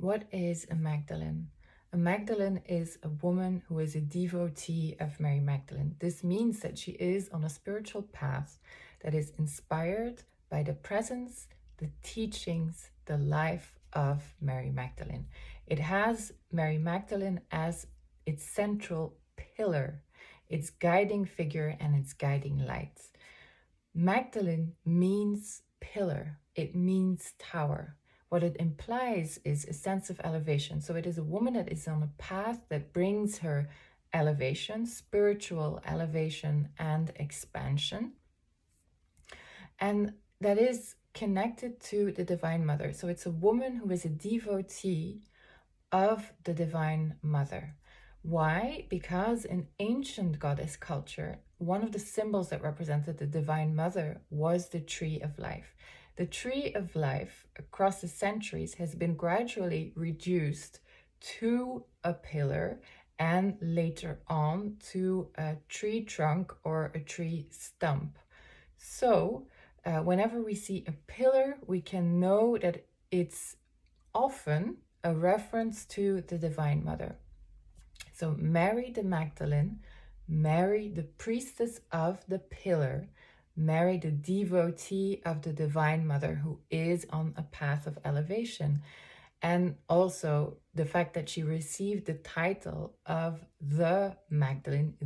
What is a Magdalene? A Magdalene is a woman who is a devotee of Mary Magdalene. This means that she is on a spiritual path that is inspired by the presence, the teachings, the life of Mary Magdalene. It has Mary Magdalene as its central pillar, its guiding figure and its guiding light. Magdalene means pillar, it means tower. What it implies is a sense of elevation. So it is a woman that is on a path that brings her elevation, spiritual elevation and expansion. And that is connected to the Divine Mother. So it's a woman who is a devotee of the Divine Mother. Why? Because in ancient goddess culture, one of the symbols that represented the Divine Mother was the tree of life. The tree of life across the centuries has been gradually reduced to a pillar and later on to a tree trunk or a tree stump. So whenever we see a pillar, we can know that it's often a reference to the Divine Mother. So Mary the Magdalene, Mary the priestess of the pillar, Mary the devotee of the Divine Mother who is on a path of elevation. And also the fact that she received the title of the Magdalene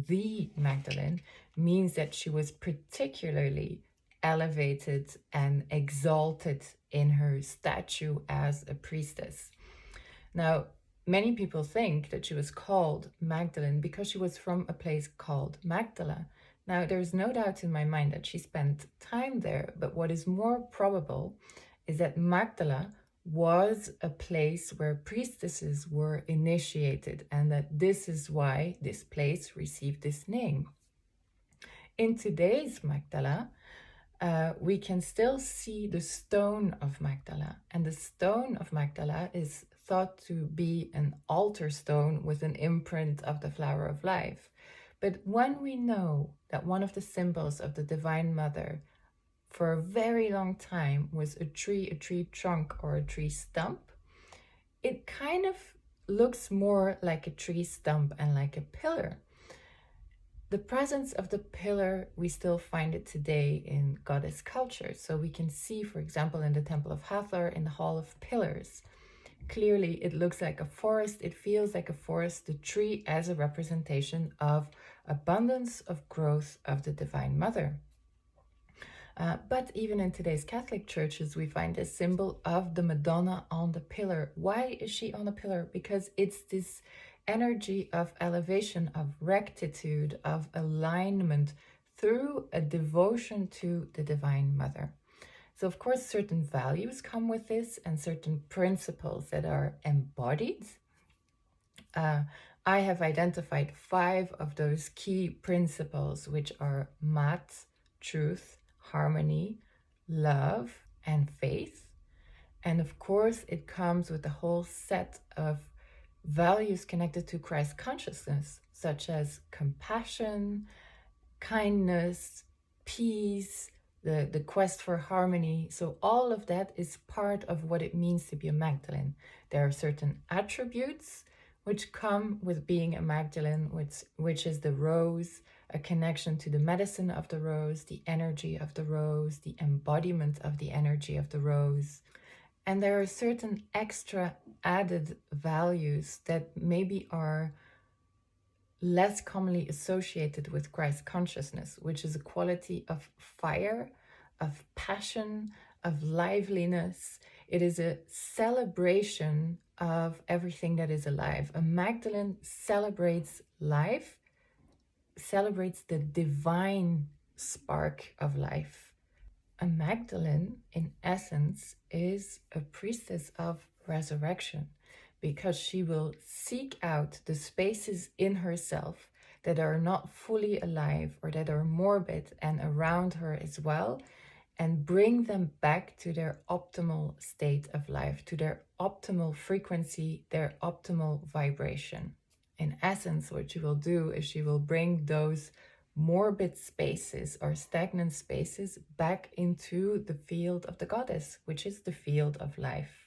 means that she was particularly elevated and exalted in her statue as a priestess. Now, many people think that she was called Magdalene because she was from a place called Magdala. Now, there's no doubt in my mind that she spent time there, but what is more probable is that Magdala was a place where priestesses were initiated and that this is why this place received this name. In today's Magdala, we can still see the stone of Magdala, and the stone of Magdala is thought to be an altar stone with an imprint of the flower of life. But when we know that one of the symbols of the Divine Mother for a very long time was a tree trunk or a tree stump, it kind of looks more like a tree stump and like a pillar. The presence of the pillar, we still find it today in goddess culture. So we can see, for example, in the Temple of Hathor, in the Hall of Pillars, clearly it looks like a forest, it feels like a forest, the tree as a representation of abundance of growth of the Divine Mother. But even in today's Catholic churches, we find a symbol of the Madonna on the pillar. Why is she on a pillar? Because it's this energy of elevation, of rectitude, of alignment through a devotion to the Divine Mother. So of course, certain values come with this and certain principles that are embodied. I have identified 5 of those key principles, which are Maat, truth, harmony, love, and faith. And of course, it comes with a whole set of values connected to Christ consciousness, such as compassion, kindness, peace, the quest for harmony. So all of that is part of what it means to be a Magdalene. There are certain attributes which come with being a Magdalene, which is the rose, a connection to the medicine of the rose, the energy of the rose, the embodiment of the energy of the rose. And there are certain extra added values that maybe are less commonly associated with Christ consciousness, which is a quality of fire, of passion, of liveliness. It is a celebration of everything that is alive. A Magdalene celebrates life, celebrates the divine spark of life. A Magdalene, in essence, is a priestess of resurrection because she will seek out the spaces in herself that are not fully alive or that are morbid and around her as well, and bring them back to their optimal state of life, to their optimal frequency, their optimal vibration. In essence, what she will do is she will bring those morbid spaces or stagnant spaces back into the field of the goddess, which is the field of life.